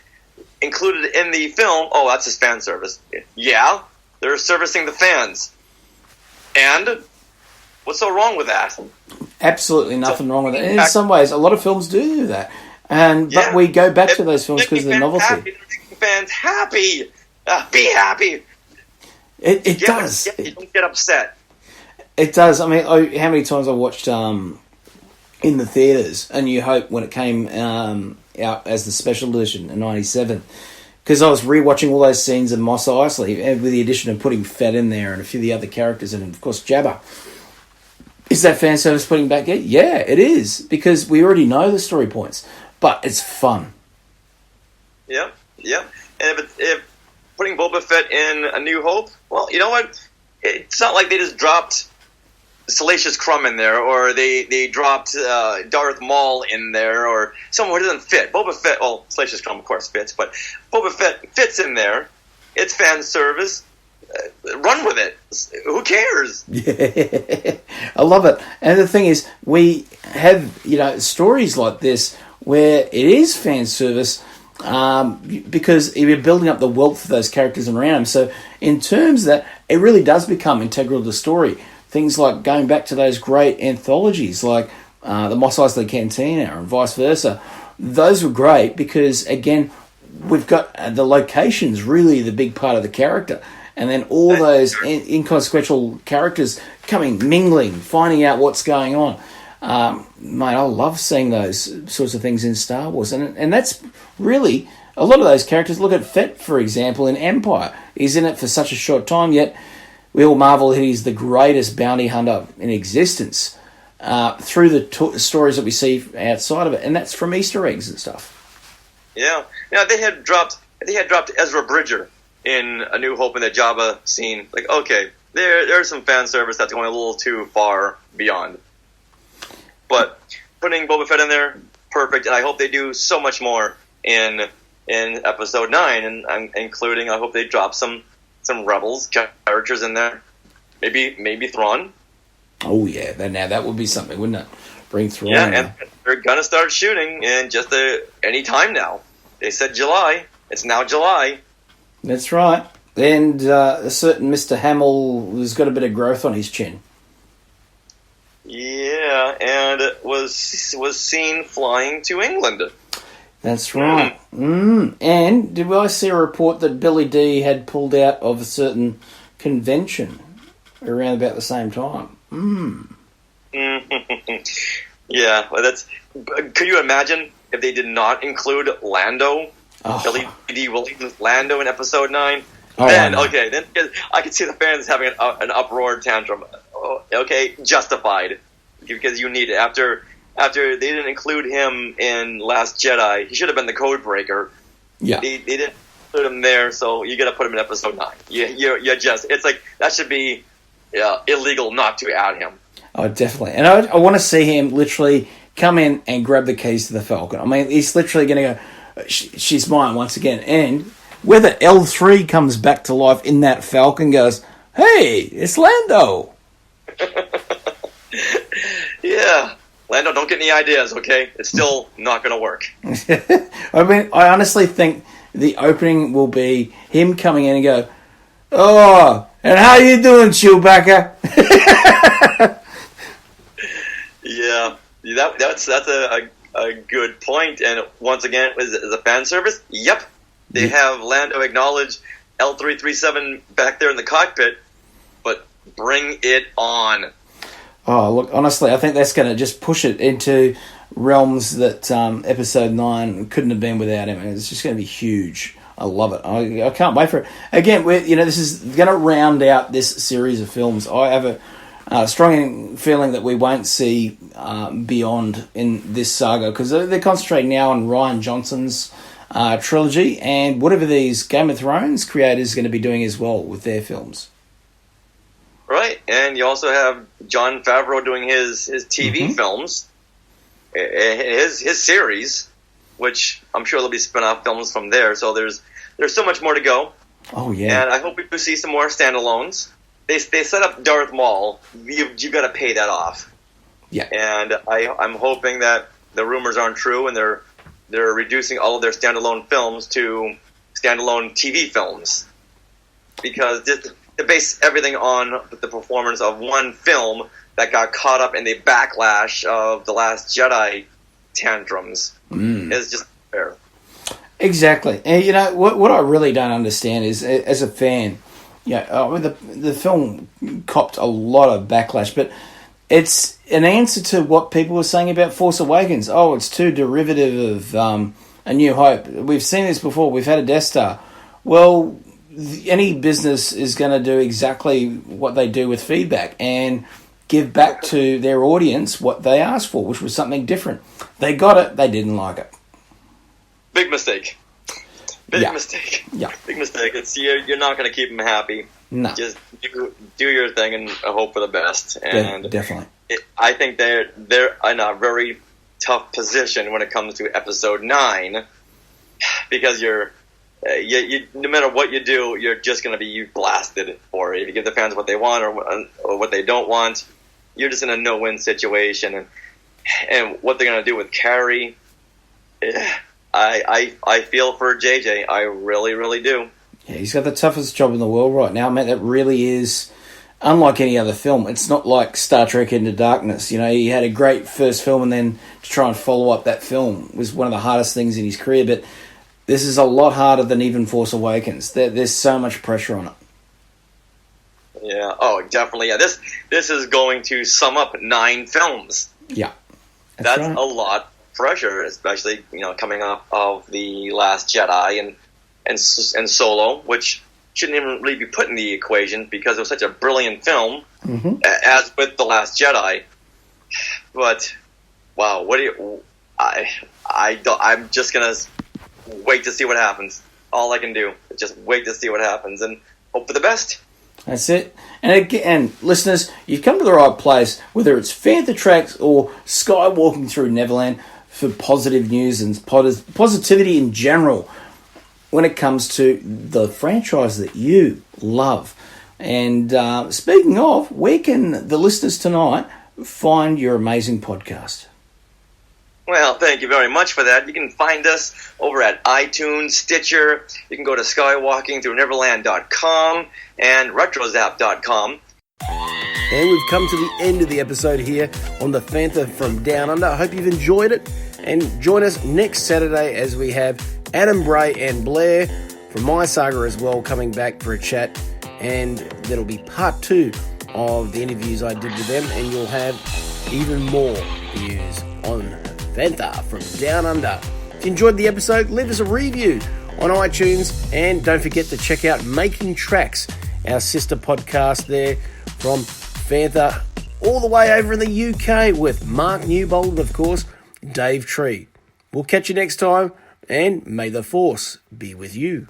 included in the film, oh, that's just fan service. Yeah, they're servicing the fans. And what's so wrong with that? Absolutely nothing wrong with it. And in some ways, a lot of films do that. But we go back to those films because of the novelty. They're making fans happy. Be happy. It does. Don't get upset. It does. I mean, how many times I watched in the theatres A New Hope when it came out as the special edition in '97, because I was rewatching all those scenes of Mos Eisley with the addition of putting Fett in there and a few of the other characters, and of course Jabba. Is that fan service putting back in? Yeah, it is, because we already know the story points, but it's fun. Yeah. And if putting Boba Fett in A New Hope, well, you know what? It's not like they just dropped Salacious Crumb in there, or they dropped Darth Maul in there, or someone who doesn't fit. Boba Fett, well, Salacious Crumb of course fits, but Boba Fett fits in there. It's fan service. Run with it. Who cares? Yeah, I love it. And the thing is, we have stories like this where it is fan service because you're building up the wealth of those characters around them. So in terms of that, it really does become integral to the story. Things like going back to those great anthologies like the Mos Eisley Cantina and vice versa. Those were great because, again, we've got the locations really the big part of the character. And then all those inconsequential characters mingling, finding out what's going on. Mate, I love seeing those sorts of things in Star Wars. And that's really, a lot of those characters, look at Fett, for example, in Empire. He's in it for such a short time, yet we all marvel that he's the greatest bounty hunter in existence through the stories that we see outside of it. And that's from Easter eggs and stuff. Yeah. Now, they had dropped Ezra Bridger in A New Hope in the Jabba scene. Like, okay, there's some fan service that's going a little too far beyond. But putting Boba Fett in there, perfect, and I hope they do so much more in episode 9, and I'm including, I hope they drop some Rebels characters in there. Maybe Thrawn. Oh yeah, that would be something, wouldn't it? Bring Thrawn. Yeah, and they're gonna start shooting in just any time now. They said July. It's now July. That's right. And a certain Mr. Hamill has got a bit of growth on his chin. Yeah, and was seen flying to England. That's right. And did I see a report that Billy D had pulled out of a certain convention around about the same time? Yeah, well, could you imagine if they did not include Lando? Billy D. Williams Lando in episode 9? Then I could see the fans having an uproar tantrum. Okay, justified, because you need it. After they didn't include him in Last Jedi, he should have been the code breaker. Yeah, they didn't put him there, so you got to put him in episode 9. It's like that should be illegal not to add him. Oh, definitely. And I want to see him literally come in and grab the keys to the Falcon. I mean, he's literally going to go, she's mine once again. And whether L3 comes back to life in that Falcon, goes, hey, it's Lando. Yeah. Lando, don't get any ideas, okay? It's still not going to work. I mean, I honestly think the opening will be him coming in and go, oh, and how you doing, Chewbacca? Yeah, that's a good point. And once again, as a fan service, yep, they have Lando acknowledge L337 back there in the cockpit, but bring it on. Oh, look, honestly, I think that's going to just push it into realms that Episode 9 couldn't have been without him. It's just going to be huge. I love it. I can't wait for it. Again, this is going to round out this series of films. I have a strong feeling that we won't see beyond in this saga, because they're concentrating now on Rian Johnson's trilogy and whatever these Game of Thrones creators are going to be doing as well with their films. Right, and you also have Jon Favreau doing his TV films, his series, which I'm sure there'll be spin-off films from there. So there's so much more to go. Oh yeah, and I hope we do see some more standalones. They set up Darth Maul. You got to pay that off. Yeah, and I'm hoping that the rumors aren't true, and they're reducing all of their standalone films to standalone TV films, because to base everything on the performance of one film that got caught up in the backlash of The Last Jedi tantrums is just fair. Exactly. And what I really don't understand is, as a fan, the film copped a lot of backlash, but it's an answer to what people were saying about Force Awakens. Oh, it's too derivative of A New Hope. We've seen this before. We've had a Death Star. Well, any business is going to do exactly what they do with feedback and give back to their audience what they asked for, which was something different. They got it. They didn't like it. Big mistake. Big mistake. Yeah. Big mistake. You're not going to keep them happy. No. Just do your thing and hope for the best. And definitely. I think they're in a very tough position when it comes to Episode 9, because you no matter what you do, you're just going to be blasted for it. If you give the fans what they want or what they don't want, you're just in a no-win situation. And what they're going to do with Carrie, I feel for JJ. I really, really do. Yeah, he's got the toughest job in the world right now, man. That really is unlike any other film. It's not like Star Trek Into Darkness. He had a great first film, and then to try and follow up that film was one of the hardest things in his career. But this is a lot harder than even Force Awakens. There's so much pressure on it. Yeah. Oh, definitely. Yeah. This is going to sum up 9 films. Yeah. That's right. A lot of pressure, especially coming off of The Last Jedi and Solo, which shouldn't even really be put in the equation because it was such a brilliant film, as with The Last Jedi. But wow, I'm just gonna wait to see what happens. All I can do is just wait to see what happens and hope for the best. That's it. And again, listeners, you've come to the right place, whether it's Fantha Tracks or Skywalking Through Neverland, for positive news and positivity in general when it comes to the franchise that you love. And speaking of, where can the listeners tonight find your amazing podcast? Well, thank you very much for that. You can find us over at iTunes, Stitcher. You can go to skywalkingthrough.neverland.com and retrozap.com. And we've come to the end of the episode here on the Fantha from Down Under. I hope you've enjoyed it. And join us next Saturday as we have Adam Bray and Blair from My Saga as well coming back for a chat. And that'll be part 2 of the interviews I did with them. And you'll have even more views on Fantha from Down Under. If you enjoyed the episode, leave us a review on iTunes. And don't forget to check out Making Tracks, our sister podcast there from Fantha, all the way over in the UK with Mark Newbold and, of course, Dave Tree. We'll catch you next time, and may the Force be with you.